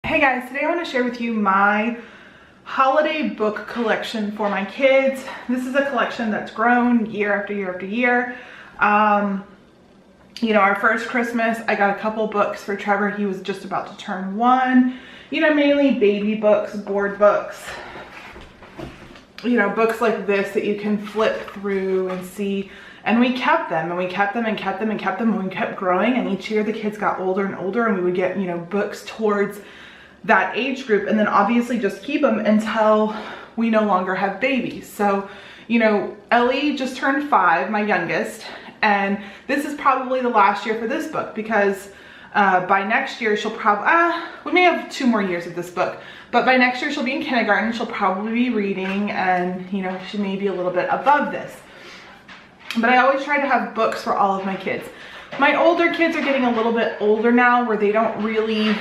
Hey guys, today I want to share with you my holiday book collection for my kids. This is a collection that's grown year after year after year. You know, our first Christmas, I got a couple books for Trevor. He was just about to turn 1. You know, mainly baby books, board books. You know, books like this that you can flip through and see. And we kept them, and we kept them and kept them and kept them, and we kept growing. And each year the kids got older and older, and we would get, you know, books towards that age group, and then obviously just keep them until we no longer have babies. So, you know, Ellie just turned 5, my youngest, and this is probably the last year for this book because by next year she'll probably, we may have 2 more years of this book, but by next year she'll be in kindergarten, she'll probably be reading, and you know, she may be a little bit above this. But I always try to have books for all of my kids. My older kids are getting a little bit older now where they don't really,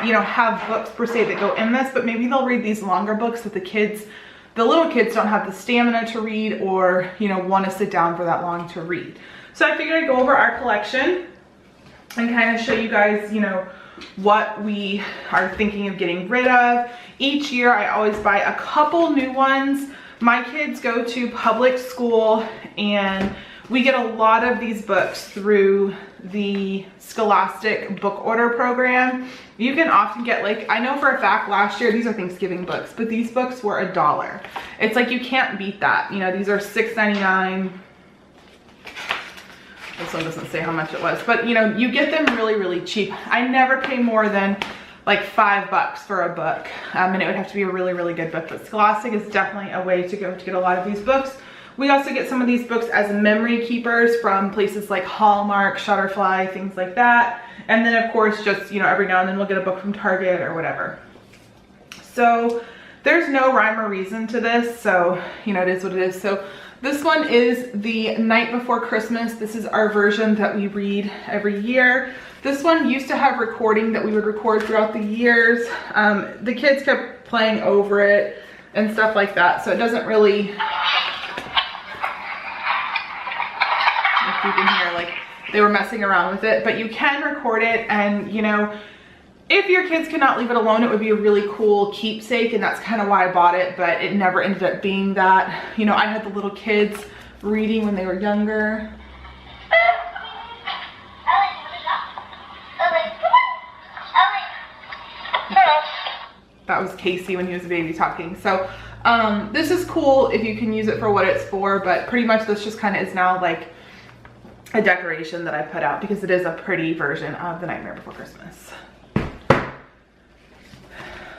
you know, have books per se that go in this, but maybe they'll read these longer books that the little kids don't have the stamina to read or, you know, want to sit down for that long to read. So I figured I'd go over our collection and kind of show you guys, you know, what we are thinking of getting rid of. Each year I always buy a couple new ones. My kids go to public school and we get a lot of these books through the Scholastic book order program. You can often get, like, I know for a fact last year, these are Thanksgiving books, but these books were $1. It's like you can't beat that. You know, these are $6.99. This one doesn't say how much it was, but you know, you get them really, really cheap. I never pay more than like $5 for a book, and it would have to be a really, really good book, but Scholastic is definitely a way to go to get a lot of these books. We also get some of these books as memory keepers from places like Hallmark, Shutterfly, things like that. And then of course, just, you know, every now and then we'll get a book from Target or whatever. So there's no rhyme or reason to this. So, you know, it is what it is. So this one is The Night Before Christmas. This is our version that we read every year. This one used to have recording that we would record throughout the years. The kids kept playing over it and stuff like that. So it doesn't really, you can hear like they were messing around with it, but you can record it. And you know, if your kids cannot leave it alone, it would be a really cool keepsake, and that's kind of why I bought it, but it never ended up being that. You know, I had the little kids reading when they were younger. That was Casey when he was a baby talking. So this is cool if you can use it for what it's for, but pretty much this just kind of is now like a decoration that I put out because it is a pretty version of The Nightmare Before Christmas.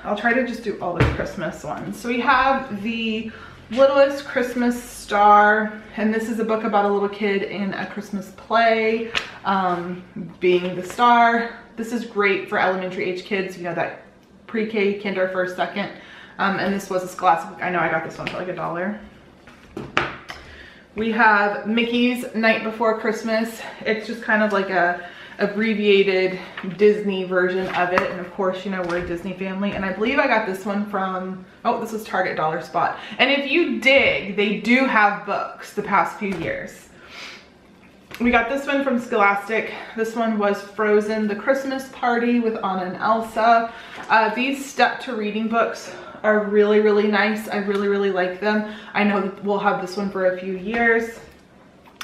I'll try to just do all the Christmas ones. So we have The Littlest Christmas Star, and this is a book about a little kid in a Christmas play, being the star. This is great for elementary age kids, you know, that pre-K, kinder, first, second. And this was a Scholastic. I know I got this one for like $1. We have Mickey's Night Before Christmas. It's just kind of like a abbreviated Disney version of it, and of course, you know, we're a Disney family. And I believe I got this one from, oh, this was Target Dollar Spot. And if you dig, they do have books the past few years. We got this one from Scholastic. This one was Frozen, The Christmas Party with Anna and Elsa. These step to reading books are really, really nice. I really, really like them. I know we'll have this one for a few years.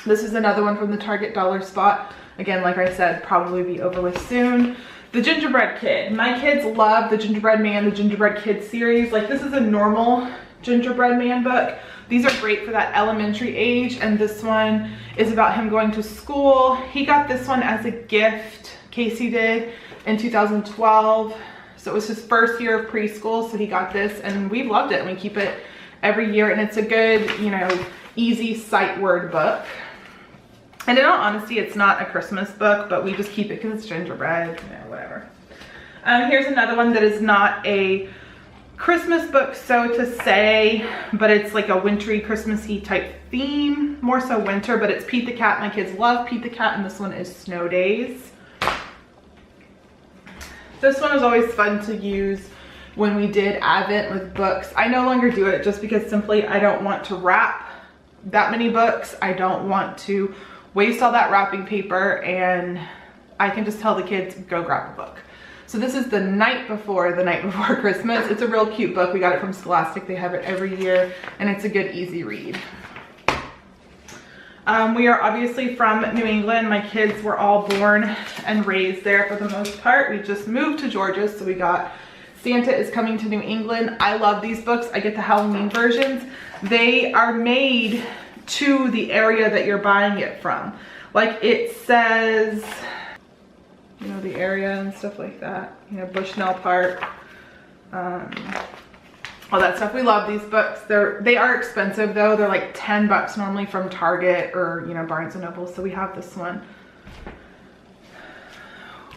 This is another one from the Target Dollar Spot. Again, like I said, probably be over with soon. The Gingerbread Kid. My kids love the Gingerbread Man, the Gingerbread Kid series. Like, this is a normal Gingerbread Man book. These are great for that elementary age, and this one is about him going to school. He got this one as a gift, Casey did, in 2012. So it was his first year of preschool, so he got this, and we've loved it, and we keep it every year, and it's a good, you know, easy sight word book. And in all honesty, it's not a Christmas book, but we just keep it because it's gingerbread, you know, whatever. Here's another one that is not a Christmas book, so to say, but it's like a wintry, Christmassy type theme, more so winter, but it's Pete the Cat. My kids love Pete the Cat, and this one is Snow Days. This one was always fun to use when we did Advent with books. I no longer do it just because simply I don't want to wrap that many books. I don't want to waste all that wrapping paper, and I can just tell the kids, go grab a book. So this is the night before Christmas. It's a real cute book. We got it from Scholastic. They have it every year, and it's a good, easy read. We are obviously from New England. My kids were all born and raised there for the most part. We just moved to Georgia, so we got Santa is Coming to New England. I love these books. I get the Halloween versions. They are made to the area that you're buying it from. Like it says, you know, the area and stuff like that. You know, Bushnell Park. All that stuff. We love these books. They are expensive though. They're like 10 bucks normally from Target or, you know, Barnes & Noble. So we have this one.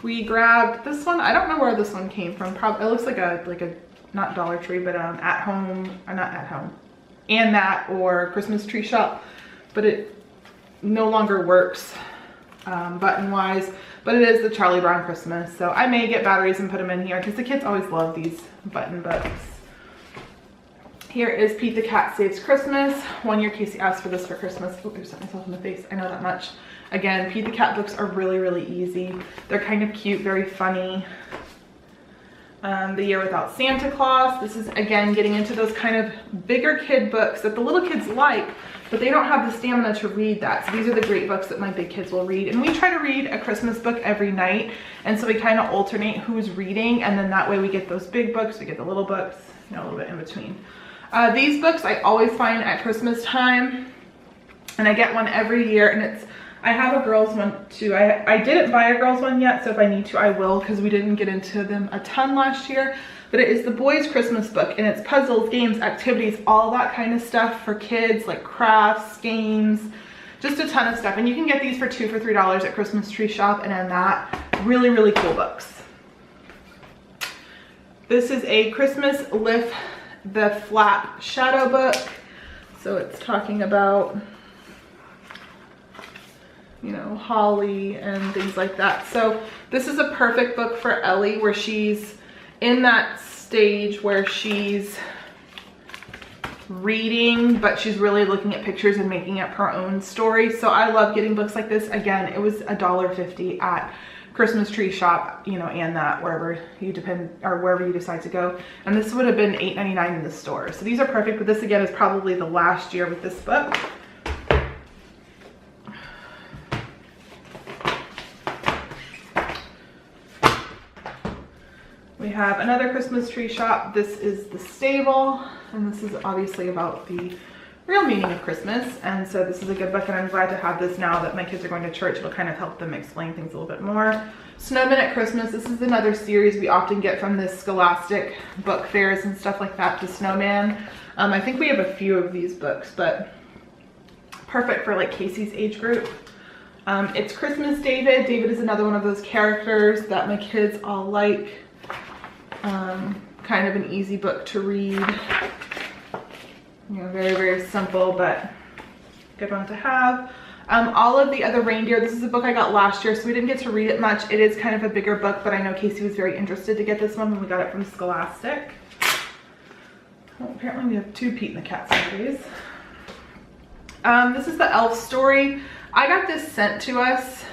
We grabbed this one. I don't know where this one came from. Probably it looks like a not Dollar Tree, but At Home, or not At Home, and that or Christmas Tree Shop, but it no longer works button wise. But it is the Charlie Brown Christmas. So I may get batteries and put them in here because the kids always love these button books. Here is Pete the Cat Saves Christmas. 1 year Casey asked for this for Christmas. Oh, I just hit myself in the face. I know that much. Again, Pete the Cat books are really, really easy. They're kind of cute, very funny. The Year Without Santa Claus. This is, again, getting into those kind of bigger kid books that the little kids like, but they don't have the stamina to read that. So these are the great books that my big kids will read. And we try to read a Christmas book every night. And so we kind of alternate who's reading. And then that way we get those big books, we get the little books, you know, a little bit in between. These books I always find at Christmas time, and I get one every year, and I have a girls one too. I didn't buy a girls one yet, so if I need to I will, because we didn't get into them a ton last year. But it is the boys Christmas book, and it's puzzles, games, activities, all that kind of stuff for kids, like crafts, games, just a ton of stuff. And you can get these for $2 for $3 at Christmas Tree Shop, and in that, really, really cool books. This is a Christmas Lift the Flap Shadow book. So it's talking about, you know, holly and things like that. So this is a perfect book for Ellie, where she's in that stage where she's reading, but she's really looking at pictures and making up her own story. So I love getting books like this. Again, it was $1.50 at Christmas Tree Shop, you know, and that wherever you decide to go. And this would have been $8.99 in the store. So these are perfect, but this again is probably the last year with this book. We have another Christmas Tree Shop. This is The Stable, and this is obviously about the real meaning of Christmas. And so this is a good book, and I'm glad to have this now that my kids are going to church. It'll kind of help them explain things a little bit more. Snowmen at Christmas. This is another series we often get from this Scholastic book fairs and stuff like that, the Snowman. I think we have a few of these books, but perfect for like Casey's age group. It's Christmas David. David is another one of those characters that my kids all like. Kind of an easy book to read. You know, very, very simple, but good one to have. All of the Other Reindeer. This is a book I got last year, so we didn't get to read it much. It is kind of a bigger book, but I know Casey was very interested to get this one when we got it from Scholastic. Well, apparently we have two Pete and the Cat series. This is the Elf story. I got this sent to us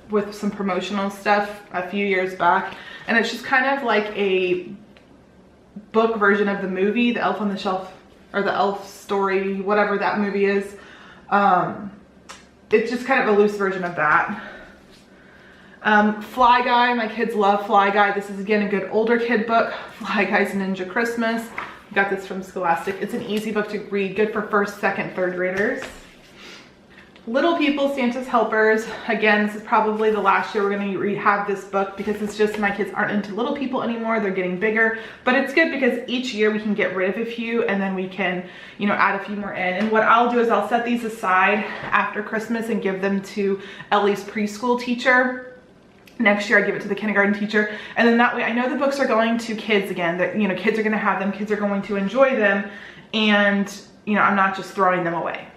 with some promotional stuff a few years back, and it's just kind of like a book version of the movie, The Elf on the Shelf, or The Elf Story, whatever that movie is. It's just kind of a loose version of that. Fly Guy, my kids love Fly Guy. This is again a good older kid book, Fly Guy's Ninja Christmas. Got this from Scholastic. It's an easy book to read, good for first, second, third graders. Little People, Santa's Helpers. Again, this is probably the last year we're going to have this book, because it's just my kids aren't into Little People anymore. They're getting bigger, but it's good because each year we can get rid of a few, and then we can, you know, add a few more in. And what I'll do is I'll set these aside after Christmas and give them to Ellie's preschool teacher. Next year I give it to the kindergarten teacher, and then that way I know the books are going to kids again, that, you know, kids are going to have them, kids are going to enjoy them, and, you know, I'm not just throwing them away.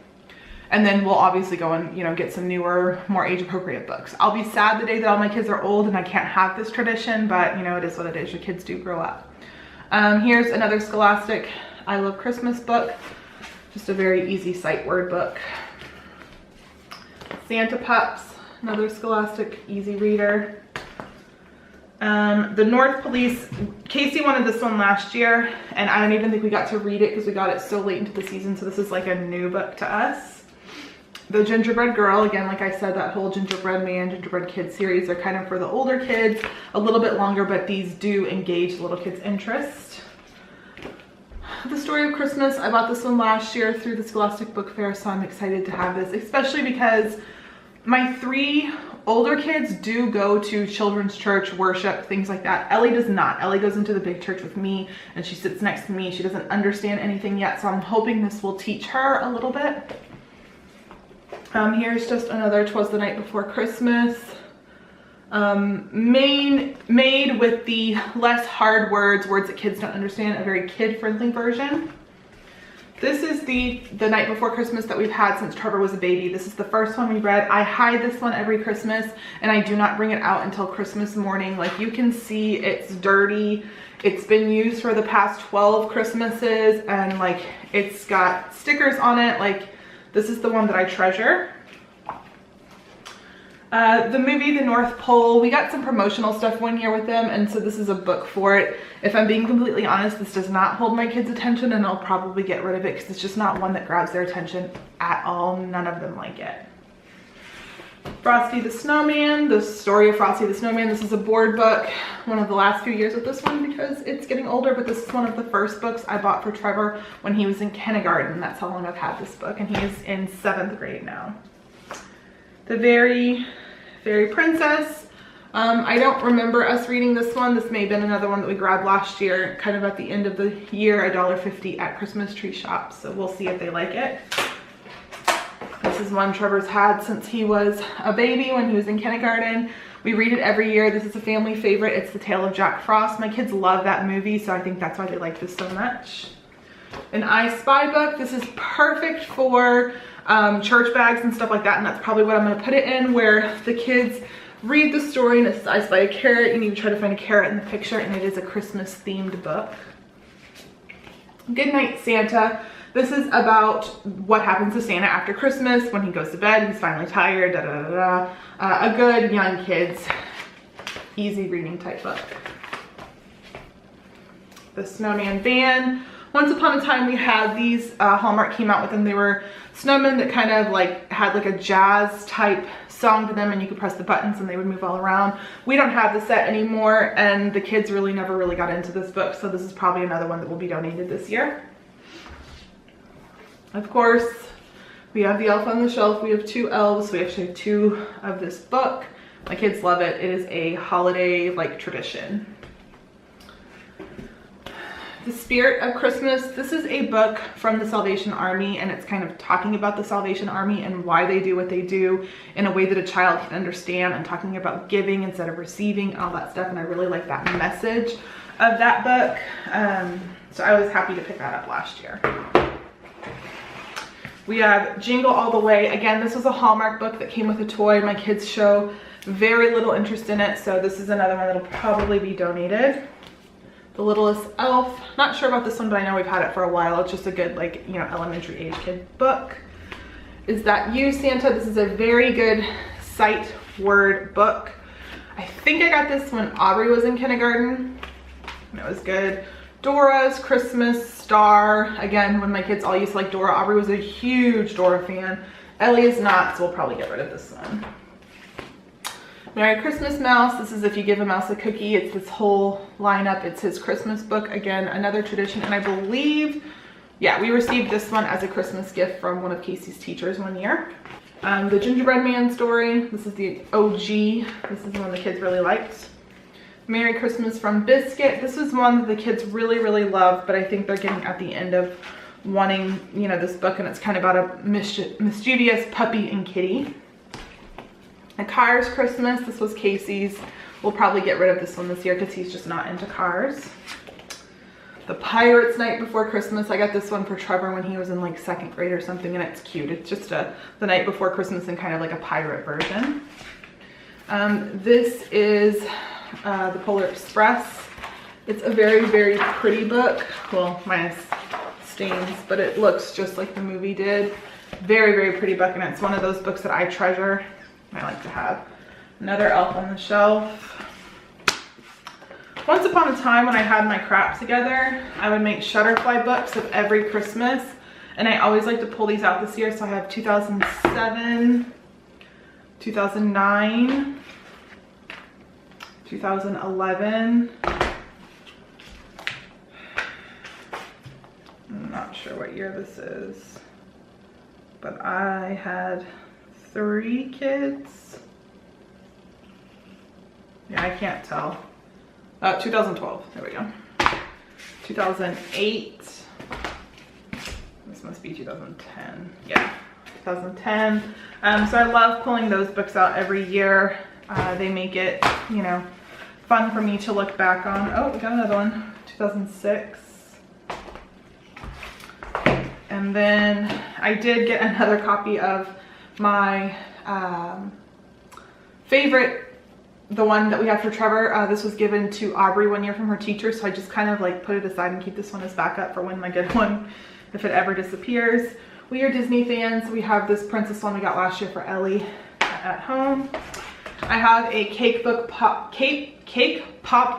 And then we'll obviously go and, you know, get some newer, more age appropriate books. I'll be sad the day that all my kids are old and I can't have this tradition, but you know, it is what it is. Your kids do grow up. Here's another Scholastic I Love Christmas book. Just a very easy sight word book. Santa Pups, another Scholastic easy reader. The North Police, Casey wanted this one last year, and I don't even think we got to read it because we got it so late into the season, so this is like a new book to us. The Gingerbread Girl, again, like I said, that whole Gingerbread Man, Gingerbread Kid series are kind of for the older kids, a little bit longer, but these do engage little kids' interest. The Story of Christmas, I bought this one last year through the Scholastic Book Fair, so I'm excited to have this, especially because my 3 older kids do go to children's church, worship, things like that. Ellie does not. Ellie goes into the big church with me and she sits next to me. She doesn't understand anything yet, so I'm hoping this will teach her a little bit. Here's just another 'Twas the Night Before Christmas. Made with the less hard words that kids don't understand, a very kid-friendly version. This is the Night Before Christmas that we've had since Trevor was a baby. This is the first one we read. I hide this one every Christmas and I do not bring it out until Christmas morning. Like you can see it's dirty. It's been used for the past 12 Christmases and like it's got stickers on it. Like this is the one that I treasure. The movie The North Pole, we got some promotional stuff one year with them, and so this is a book for it. If I'm being completely honest, this does not hold my kids' attention and I'll probably get rid of it because it's just not one that grabs their attention at all. None of them like it. Frosty the Snowman, The Story of Frosty the Snowman. This is a board book, one of the last few years with this one because it's getting older, but this is one of the first books I bought for Trevor when he was in kindergarten. That's how long I've had this book, and he is in 7th grade now. The Very Fairy Princess. I don't remember us reading this one. This may have been another one that we grabbed last year, kind of at the end of the year, $1.50 at Christmas tree shops. So we'll see if they like it. This is one Trevor's had since he was a baby when he was in kindergarten. We read it every year. This is a family favorite. It's The Tale of Jack Frost. My kids love that movie, so I think that's why they like this so much. An I Spy book. This is perfect for church bags and stuff like that, and that's probably what I'm going to put it in, where the kids read the story and it says I spy a carrot. You need to try to find a carrot in the picture, and it is a Christmas themed book. Good Night Santa. This is about what happens to Santa after Christmas when he goes to bed. He's finally tired. Da, da, da, da. A good young kids easy reading type book. The Snowman Van. Once upon a time we had these, Hallmark came out with them. They were snowmen that kind of like had like a jazz type song to them, and you could press the buttons and they would move all around. We don't have the set anymore, and the kids really never really got into this book, so this is probably another one that will be donated this year. Of course, we have the Elf on the Shelf. We have 2 elves. We actually have 2 of this book. My kids love it. It is a holiday like tradition. The Spirit of Christmas. This is a book from the Salvation Army, and it's kind of talking about the Salvation Army and why they do what they do in a way that a child can understand, and talking about giving instead of receiving, all that stuff. And I really like that message of that book. So I was happy to pick that up last year. We have Jingle All the Way. Again, this was a Hallmark book that came with a toy. My kids show very little interest in it, so this is another one that'll probably be donated. The Littlest Elf. Not sure about this one, but I know we've had it for a while. It's just a good, like, you know, elementary age kid book. Is That You, Santa? This is a very good sight word book. I think I got this when Aubrey was in kindergarten. It was good. Dora's Christmas Star. Again, when my kids all used to like Dora. Aubrey was a huge Dora fan. Ellie is not, so we'll probably get rid of this one. Merry Christmas Mouse. This is if you give a mouse a cookie. It's this whole lineup. It's his Christmas book. Again, another tradition. And I believe, yeah, we received this one as a Christmas gift from one of Casey's teachers one year. The Gingerbread Man story. This is the OG. This is the one the kids really liked. Merry Christmas from Biscuit. This is one that the kids really, really love, but I think they're getting at the end of wanting, you know, this book, and it's kind of about a mischievous puppy and kitty. A Cars Christmas. This was Casey's. We'll probably get rid of this one this year because he's just not into cars. The Pirates Night Before Christmas. I got this one for Trevor when he was in like 2nd grade or something, and it's cute. It's just the night before Christmas and kind of like a pirate version. This is the Polar Express. It's a very, very pretty book. Well, minus stains, but it looks just like the movie did. Very, very pretty book, and it's one of those books that I treasure. I like to have. Another Elf on the Shelf. Once upon a time when I had my crap together, I would make Shutterfly books of every Christmas. And I always like to pull these out this year. So I have 2007, 2009, 2011. I'm not sure what year this is, but I had 3 kids. Yeah, I can't tell. 2012, there we go. 2008. This must be 2010. Yeah, 2010. So I love pulling those books out every year. They make it, you know, fun for me to look back on. Oh, we got another one. 2006. And then I did get another copy of my favorite, the one that we have for Trevor. This was given to Aubrey one year from her teacher, so I just kind of like put it aside and keep this one as backup for when my good one, if it ever disappears. We are Disney fans. We have this princess one we got last year for Ellie at home. I have a cake pop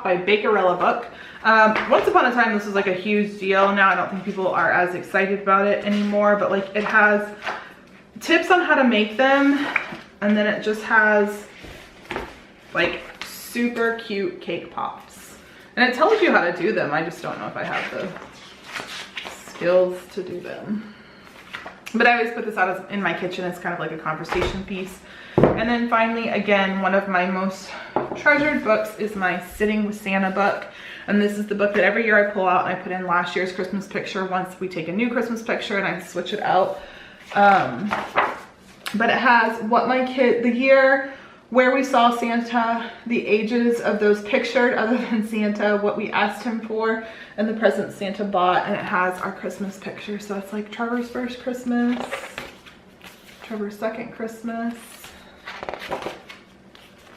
by Bakerella book. Once upon a time this was like a huge deal. Now I don't think people are as excited about it anymore, but like it has tips on how to make them, and then it just has like super cute cake pops, and it tells you how to do them. I just don't know if I have the skills to do them, but I always put this out in my kitchen as kind of like a conversation piece. And then finally, again, one of my most treasured books is my Sitting with Santa book. And this is the book that every year I pull out and I put in last year's Christmas picture once we take a new Christmas picture and I switch it out. But it has what my kid, the year, where we saw Santa, the ages of those pictured other than Santa, what we asked him for, and the presents Santa bought. And it has our Christmas picture. So it's like Trevor's first Christmas, Trevor's second Christmas,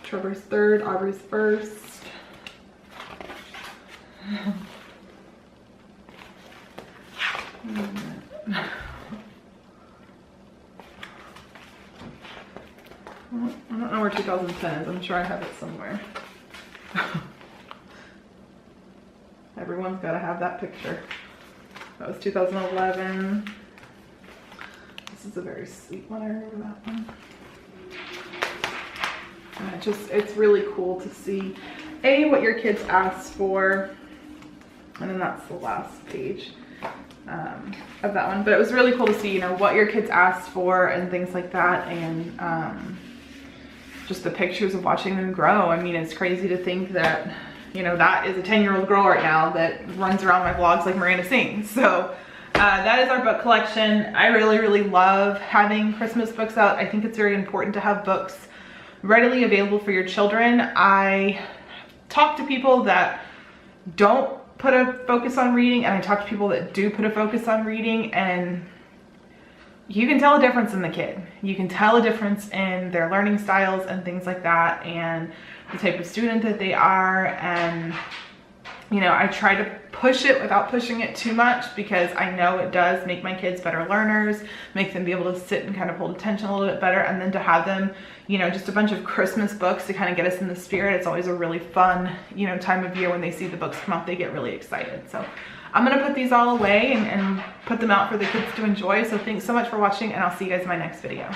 Trevor's third, Aubrey's first. I don't know where 2010 is. I'm sure I have it somewhere. Everyone's got to have that picture. That was 2011. This is a very sweet one. I remember that one. And it's really cool to see what your kids asked for, and then that's the last page of that one. But it was really cool to see, you know, what your kids asked for and things like that, and just the pictures of watching them grow. I mean, it's crazy to think that, you know, that is a 10-year-old girl right now that runs around my vlogs like Miranda sings. So that is our book collection. I really love having Christmas books out. I think it's very important to have books readily available for your children. I talk to people that don't put a focus on reading, and I talk to people that do put a focus on reading, and you can tell a difference in the kid. You can tell a difference in their learning styles and things like that, and the type of student that they are. And you know, I try to push it without pushing it too much, because I know it does make my kids better learners, make them be able to sit and kind of hold attention a little bit better. And then to have them, you know, just a bunch of Christmas books to kind of get us in the spirit. It's always a really fun, you know, time of year when they see the books come out, they get really excited. So I'm gonna put these all away and put them out for the kids to enjoy. So thanks so much for watching, and I'll see you guys in my next video.